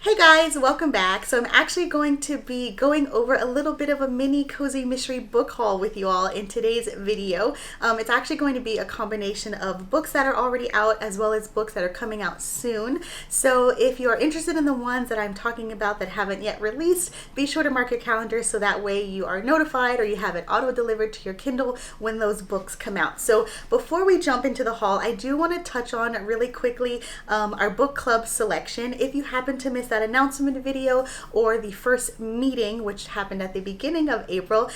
Hey guys, welcome back. So I'm actually going to be going over a little bit of a mini cozy mystery book haul with you all in today's video. It's actually going to be a combination of books that are already out as well as books that are coming out soon. So if you are interested in the ones that I'm talking about that haven't yet released, be sure to mark your calendar so that way you are notified or you have it auto-delivered to your Kindle when those books come out. So before we jump into the haul, I do want to touch on really quickly our book club selection. If you happen to miss that announcement video or the first meeting, which happened at the beginning of April,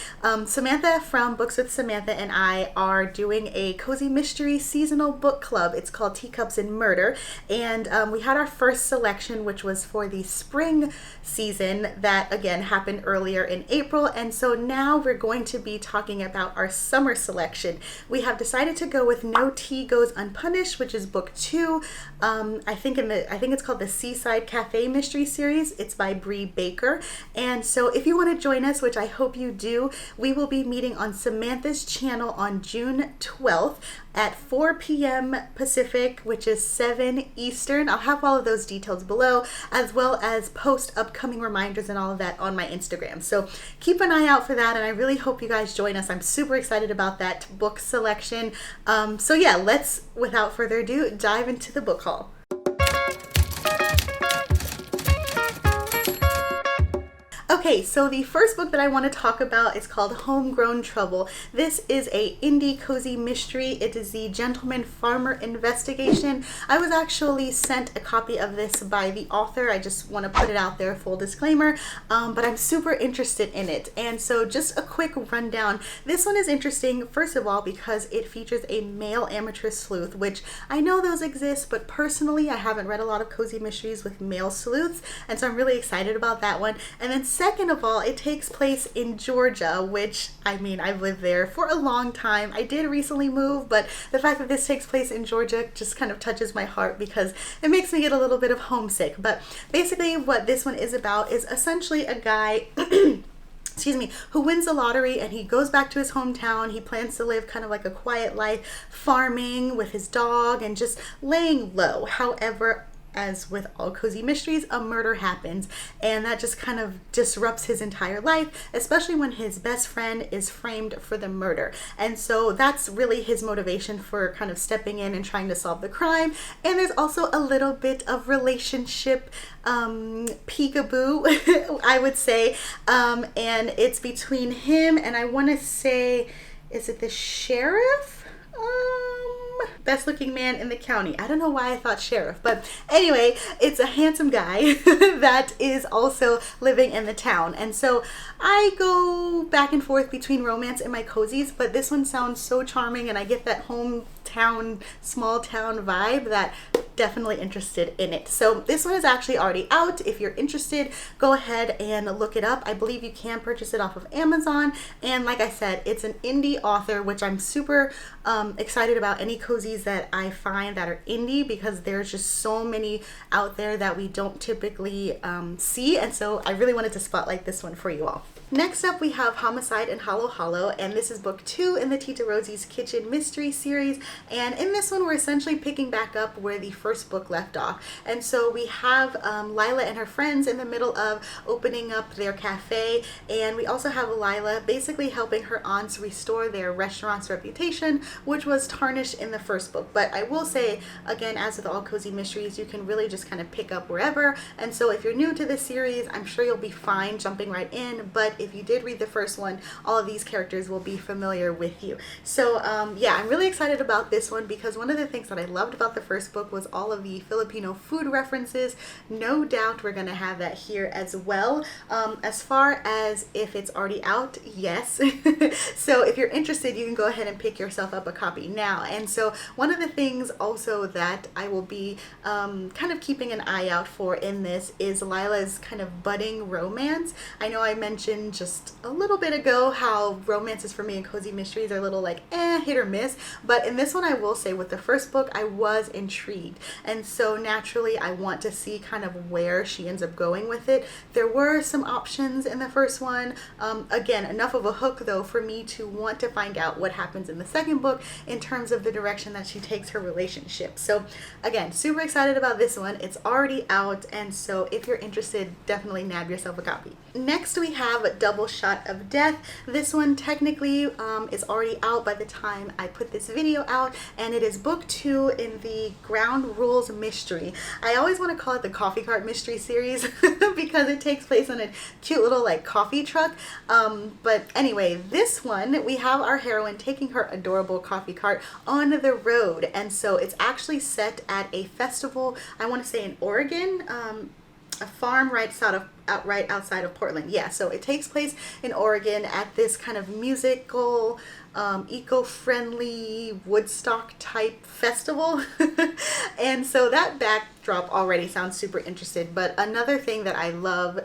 Samantha from Books with Samantha and I are doing a cozy mystery seasonal book club. It's called Teacups Murder, and we had our first selection, which was for the spring season that again happened earlier in April, and so now we're going to be talking about our summer selection. We have decided to go with No Tea Goes Unpunished, which is book 2. I think it's called the Seaside Cafe Mystery Series. It's by Bree Baker. And so if you want to join us, which I hope you do, we will be meeting on Samantha's channel on June 12th at 4 p.m. Pacific, which is 7 Eastern. I'll have all of those details below, as well as post upcoming reminders and all of that on my Instagram. So keep an eye out for that, and I really hope you guys join us. I'm super excited about that book selection. So yeah, let's, without further ado, dive into the book haul. Okay, so the first book that I want to talk about is called Homegrown Trouble. This is a indie cozy mystery. It is the Gentleman Farmer Investigation. I was actually sent a copy of this by the author. I just want to put it out there, full disclaimer, but I'm super interested in it. And so just a quick rundown. This one is interesting, first of all, because it features a male amateur sleuth, which I know those exist, but personally I haven't read a lot of cozy mysteries with male sleuths, and so I'm really excited about that one. And then second of all, it takes place in Georgia, which, I mean, I've lived there for a long time. I did recently move, but the fact that this takes place in Georgia just kind of touches my heart because it makes me get a little bit of homesick. But basically what this one is about is essentially a guy excuse me, who wins the lottery and he goes back to his hometown. He plans to live kind of like a quiet life, farming with his dog and just laying low. However, as with all cozy mysteries, a murder happens, and that just kind of disrupts his entire life, especially when his best friend is framed for the murder. And so that's really his motivation for kind of stepping in and trying to solve the crime. And there's also a little bit of relationship peekaboo, I would say, and it's between him and, I want to say, is it the sheriff? Best looking man in the county. I don't know why I thought sheriff, but anyway, it's a handsome guy that is also living in the town. And so I go back and forth between romance and my cozies, but this one sounds so charming and I get that hometown, small town vibe that definitely interested in it. So this one is actually already out. If you're interested, go ahead and look it up. I believe you can purchase it off of Amazon. And like I said, it's an indie author, which I'm super excited about any cozies that I find that are indie, because there's just so many out there that we don't typically see. And so I really wanted to spotlight this one for you all. Next up, we have Homicide Hollow, and this is book 2 in the Tita Rosie's Kitchen Mystery series. And in this one, we're essentially picking back up where the first book left off. And so we have Lila and her friends in the middle of opening up their cafe, and we also have Lila basically helping her aunts restore their restaurant's reputation, which was tarnished in the first book. But I will say, again, as with all cozy mysteries, you can really just kind of pick up wherever. And so if you're new to this series, I'm sure you'll be fine jumping right in. But if you did read the first one, all of these characters will be familiar with you. So yeah, I'm really excited about this one because one of the things that I loved about the first book was all of the Filipino food references. No doubt we're going to have that here as well. As far as if it's already out, yes. So if you're interested, you can go ahead and pick yourself up a copy now. And so one of the things also that I will be kind of keeping an eye out for in this is Lila's kind of budding romance. I know I mentioned mentioned just a little bit ago how romances for me and cozy mysteries are a little like hit or miss, but in this one I will say with the first book I was intrigued, and so naturally I want to see kind of where she ends up going with it. There were some options in the first one, again enough of a hook though for me to want to find out what happens in the second book in terms of the direction that she takes her relationship. So again, super excited about this one. It's already out, and so if you're interested, definitely nab yourself a copy. Next we have Double Shot of Death. This one technically is already out by the time I put this video out, and it is book 2 in the Ground Rules mystery. I always want to call it the coffee cart mystery series because it takes place on a cute little like coffee truck, but anyway, this one we have our heroine taking her adorable coffee cart on the road, and so it's actually set at a festival, I want to say in Oregon, a farm right outside of Portland. Yeah, so it takes place in Oregon at this kind of musical, eco-friendly Woodstock type festival. And so that backdrop already sounds super interesting. But another thing that I love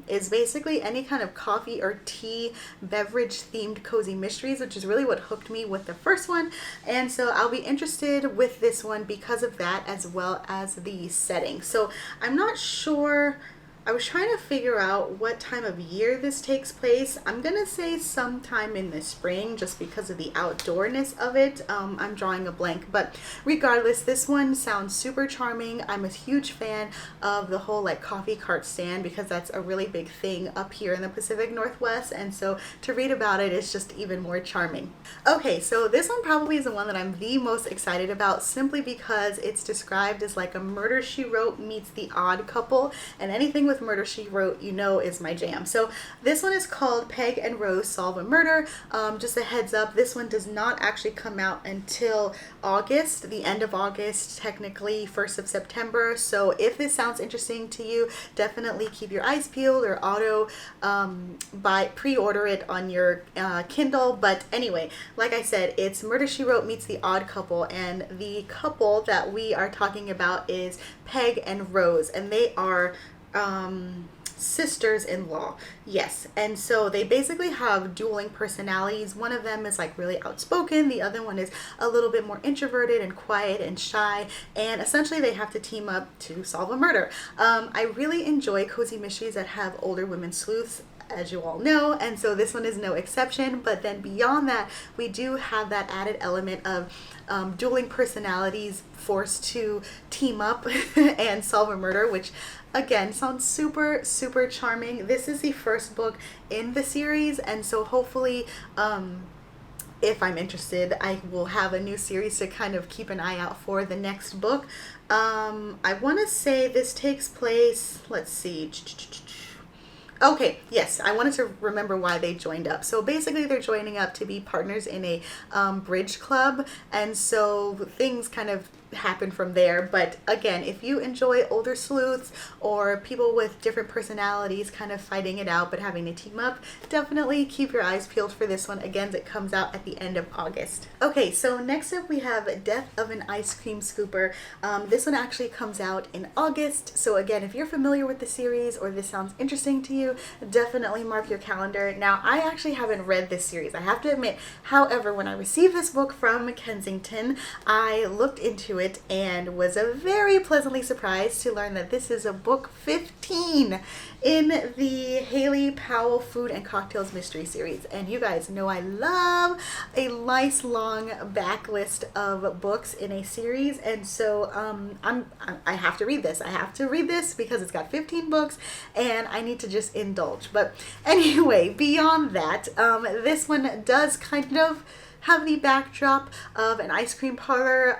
is basically any kind of coffee or tea beverage themed cozy mysteries, which is really what hooked me with the first one. And so I'll be interested with this one because of that, as well as the setting. So I'm not sure. I was trying to figure out what time of year this takes place. I'm gonna say sometime in the spring just because of the outdoorness of it. I'm drawing a blank, but regardless, this one sounds super charming. I'm a huge fan of the whole like coffee cart stand because that's a really big thing up here in the Pacific Northwest, and so to read about it is just even more charming. Okay, so this one probably is the one that I'm the most excited about, simply because it's described as like a Murder, She Wrote meets The Odd Couple, and anything with Murder, She Wrote, you know, is my jam. So this one is called Peg and Rose Solve a Murder. Just a heads up, this one does not actually come out until August, the end of August, technically 1st of September. So if this sounds interesting to you, definitely keep your eyes peeled or pre-order it on your Kindle. But anyway, like I said, it's Murder, She Wrote meets The Odd Couple, and the couple that we are talking about is Peg and Rose, and they are sisters-in-law. Yes, and so they basically have dueling personalities. One of them is like really outspoken, the other one is a little bit more introverted and quiet and shy, and essentially they have to team up to solve a murder. I really enjoy cozy mysteries that have older women sleuths, as you all know, and so this one is no exception. But then beyond that, we do have that added element of dueling personalities forced to team up and solve a murder, which again sounds super, super charming. This is the first book in the series, and so hopefully if I'm interested, I will have a new series to kind of keep an eye out for the next book. I want to say this takes place, let's see, okay, yes, I wanted to remember why they joined up. So basically they're joining up to be partners in a bridge club, and so things kind of happen from there. But again, if you enjoy older sleuths or people with different personalities kind of fighting it out but having to team up, definitely keep your eyes peeled for this one. Again, it comes out at the end of August. Okay, so next up we have Death of an Ice Cream Scooper. This one actually comes out in August. So again, if you're familiar with the series or this sounds interesting to you, definitely mark your calendar. Now, I actually haven't read this series, I have to admit. However, when I received this book from Kensington, I looked into it and was very pleasantly surprised to learn that this is a book 15 in the Haley Powell Food and Cocktails mystery series. And you guys know I love a nice long backlist of books in a series, and so I have to read this. I have to read this because it's got 15 books and I need to just indulge. But anyway, beyond that, this one does kind of have the backdrop of an ice cream parlor,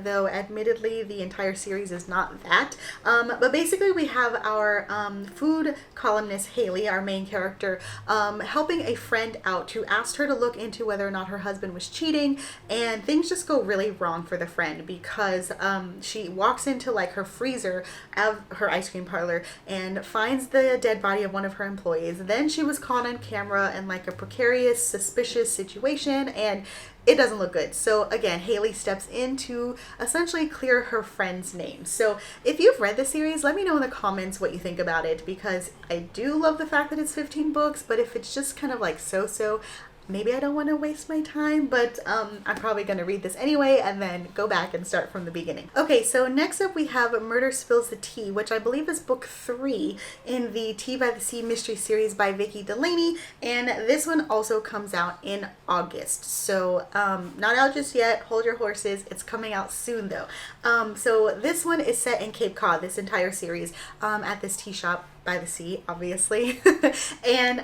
though admittedly the entire series is not that. But basically we have our food columnist Haley, our main character, helping a friend out who asked her to look into whether or not her husband was cheating, and things just go really wrong for the friend because she walks into like her freezer of her ice cream parlor and finds the dead body of one of her employees. Then she was caught on camera in like a precarious, suspicious situation, and it doesn't look good. So again, Haley steps in to essentially clear her friend's name. So if you've read the series, let me know in the comments what you think about it, because I do love the fact that it's 15 books, but if it's just kind of like so-so, maybe I don't want to waste my time, but I'm probably going to read this anyway and then go back and start from the beginning. Okay, so next up we have Murder Spills the Tea, which I believe is book 3 in the Tea by the Sea mystery series by Vicki Delaney, and this one also comes out in August. So not out just yet, hold your horses, it's coming out soon though. So this one is set in Cape Cod, this entire series, at this tea shop by the sea, obviously. And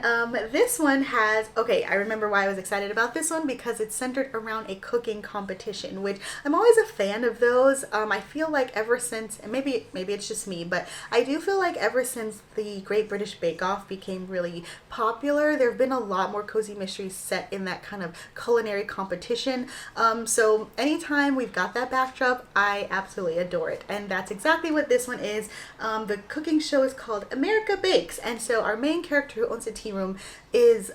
this one has, okay, I remember why I was excited about this one, because it's centered around a cooking competition, which I'm always a fan of those. I feel like ever since, and maybe it's just me, but I do feel like ever since the Great British Bake Off became really popular, there have been a lot more cozy mysteries set in that kind of culinary competition. So anytime we've got that backdrop, I absolutely adore it, and that's exactly what this one is. The cooking show is called America Bakes, and so our main character who owns a tea room is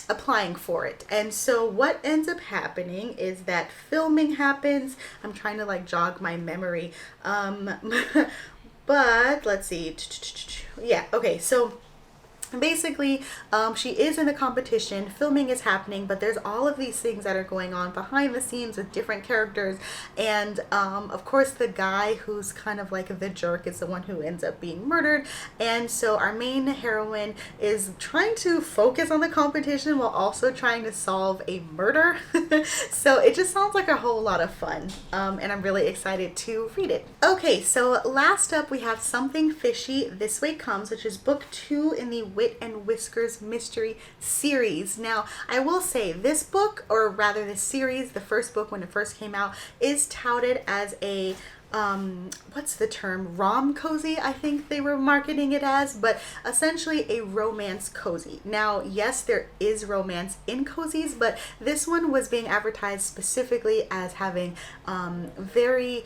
applying for it. And so what ends up happening is that filming happens. I'm trying to like jog my memory, but let's see. Yeah, okay, so basically she is in the competition, filming is happening, but there's all of these things that are going on behind the scenes with different characters, and of course the guy who's kind of like the jerk is the one who ends up being murdered. And so our main heroine is trying to focus on the competition while also trying to solve a murder. So it just sounds like a whole lot of fun, and I'm really excited to read it. Okay, so last up we have Something Fishy, This Way Comes, which is book 2 in the Wit and Whiskers mystery series. Now, I will say this book, or rather this series, the first book when it first came out, is touted as a what's the term? Rom cozy, I think they were marketing it as, but essentially a romance cozy. Now, yes, there is romance in cozies, but this one was being advertised specifically as having very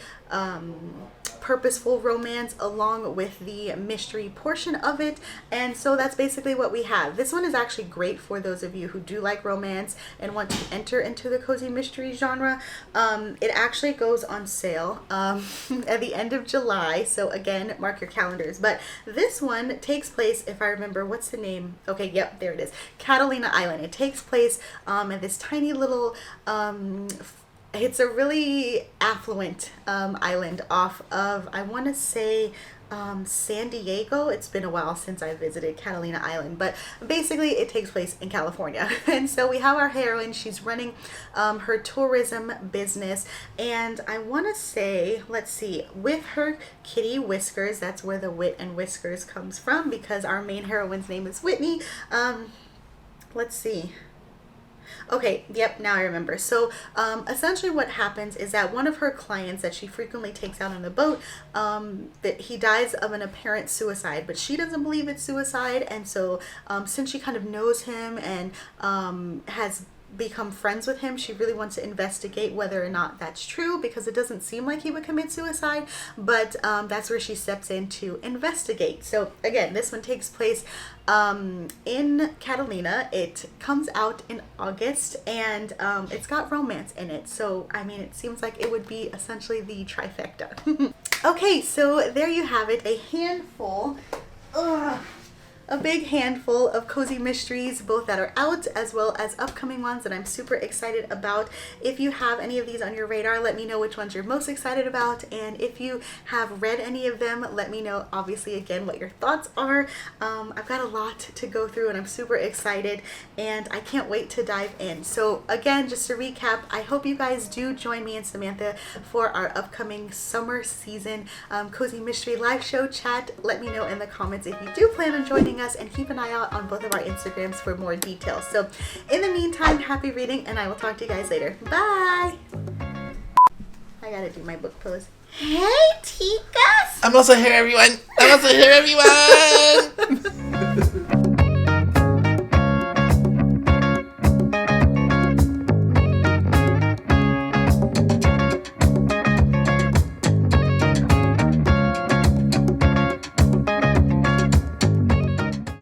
purposeful romance along with the mystery portion of it, and so that's basically what we have. This one is actually great for those of you who do like romance and want to enter into the cozy mystery genre. It actually goes on sale at the end of July, so again, mark your calendars. But this one takes place, if I remember, what's the name? Okay, yep, there it is, Catalina Island. It takes place at this tiny little it's a really affluent island off of, I want to say, San Diego. It's been a while since I visited Catalina Island, but basically it takes place in California. And so we have our heroine. She's running her tourism business, and I want to say, let's see, with her kitty Whiskers, that's where the Wit and Whiskers comes from, because our main heroine's name is Whitney. Let's see. Okay, yep, now I remember. So essentially what happens is that one of her clients that she frequently takes out on the boat, that he dies of an apparent suicide, but she doesn't believe it's suicide. And so since she kind of knows him and has become friends with him, she really wants to investigate whether or not that's true, because it doesn't seem like he would commit suicide, but that's where she steps in to investigate. So again, this one takes place in Catalina. It comes out in August, and it's got romance in it, so I mean, it seems like it would be essentially the trifecta. Okay, so there you have it, a handful, a big handful of cozy mysteries, both that are out as well as upcoming ones that I'm super excited about. If you have any of these on your radar, let me know which ones you're most excited about, and if you have read any of them, let me know, obviously, again, what your thoughts are. I've got a lot to go through, and I'm super excited, and I can't wait to dive in. So again, just to recap, I hope you guys do join me and Samantha for our upcoming summer season cozy mystery live show chat. Let me know in the comments if you do plan on joining us, and keep an eye out on both of our Instagrams for more details. So in the meantime, happy reading, and I will talk to you guys later. Bye! I gotta do my book pose. Hey, Teacups! I'm also here, everyone!